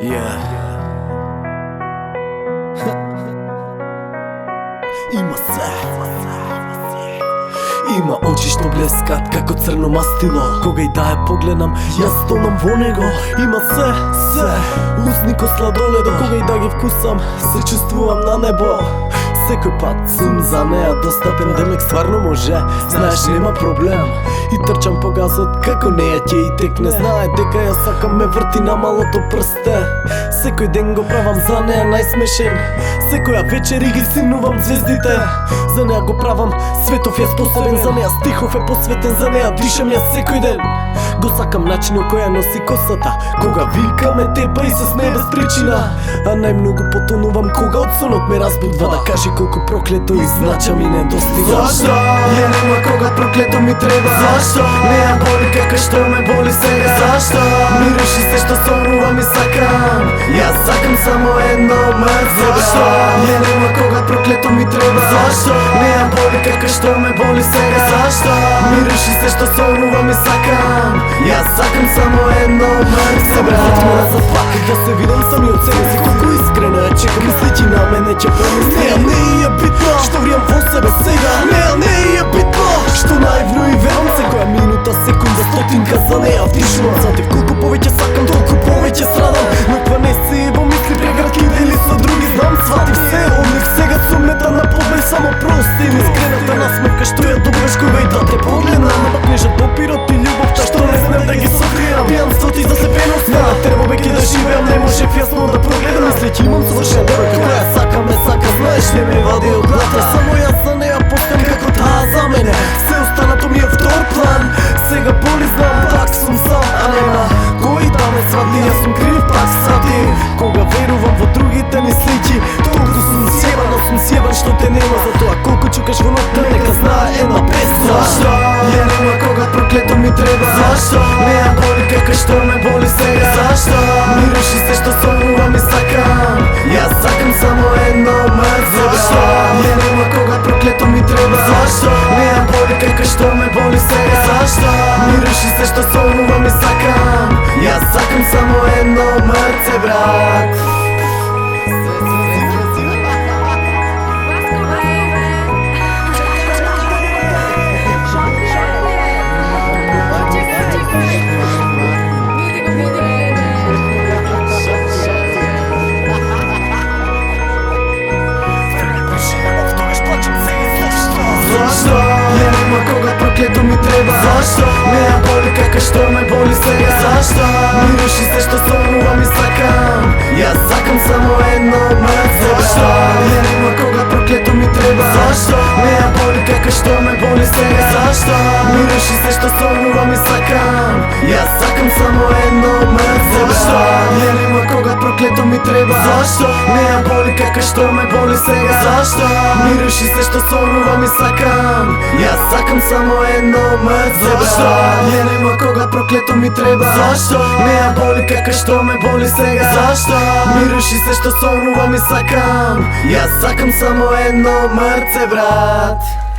Има се. Има очи што блескат како црно мастило. Кога и да ја погледам, јас тонам во него. Има се. Усни ко сладоледо. Кога и да ги вкусам, се чувствувам на небо. Секој пат сум за неа достапен, демек стварно може. Знаеш, нема проблем. И трчам по газот како неја ќе и текне. Знае дека ја сакам, ме врти на малото прсте. Секој ден го правам за неа најсмешен. Секоја вечер и ги симнувам звездите. За неа го правам, светов е способен. За неа стихов е посветен, за неа дишам ја секој ден. Го сакам начинот која носи косата, кога викаме теба и се смее без причина. А најмногу потонувам кога од сонот ме разбудва да каже колку проклето и знача ми недостига. Зашто? Ја нема кога проклето ми треба. Зашто? Не ја боли како што ме боли сега. Зашто? Мириши се што сонувам и сакам. Јас сакам само едно мртво. Зашто? Ја нема кога проклето ми треба. Зашто? Не ја боли како што ме боли сега. Зашто? Мириши се што сонувам и сакам. Јас сакам само едно мртво. Се вратим назад пак да се видам сами од себе си. Колку искрено ја чекам, мислејќи на мене ќе помисли. Не е битно што вријам во себе сега. Не е битно што наивно и верам секоја минута, секунда, стотинка за неја вдишувам. Затев колку повеќе сакам, толку повеќе страдам. Но па не се во мисли преградки дели со други знам. Сватив се од них сега сум метан на подбеј. Само прости ми искрената насмевка што ја добиваш кога и да те погледнам. Напакнежат допирот и љубовта што не смем да ги сокријам. Пијанството и засепеноста треба веќе да живеам. Не можев јасно да прогледам, мислејќи имам совршена девојка која сака ме сака, знаеш, не ме вади од глата. Само јас за неја постам како таа за мене. Се останато ми е втор план. Сега боли, знам, пак сум сам, а нема кој да ме свати. Јас сум крив, пак свати. Кога верувам во другите мислејќи, толку сум сјебан што те нема. Затоа колку чукаш во ноќта, нека знае една песна. Зашто? Ја нема кога проклето ми треба. Зашто? Не ја боли како што ме боли сега. Зашто? Мириши се што сонувам и сакам. Јас сакам само едно мртво. Зашто? Ја нема кога проклето ми треба. Зашто? Не ја боли како што ме боли сега. Зашто? Мириши се што сонувам и сакам. Јас сакам само едно мртво, брат. Зашто? Ја нема кога проклето ми треба. Зашто? Не ја боли како што ме боли сега. Зашто? Мириши се што сонувам и сакам. Јас сакам само едно мртво. Зашто? Ја нема кога проклето ми треба. Зашто? Не ја боли како што ме боли сега. Зашто? Мириши се што сонувам и сакам. Јас сакам само едно мртво. Зашто? Ја нема кога проклето ми треба. Зашто? Не ја боли како што ме боли сега. Зашто? Мириши се што сонувам и сакам. Јас сакам само едно мртво. Зашто? Ја нема кога проклето ми треба. Зашто? Не ја боли како што ме боли сега. Зашто? Мириши се што сонувам и сакам. Јас сакам само едно мртво, брат.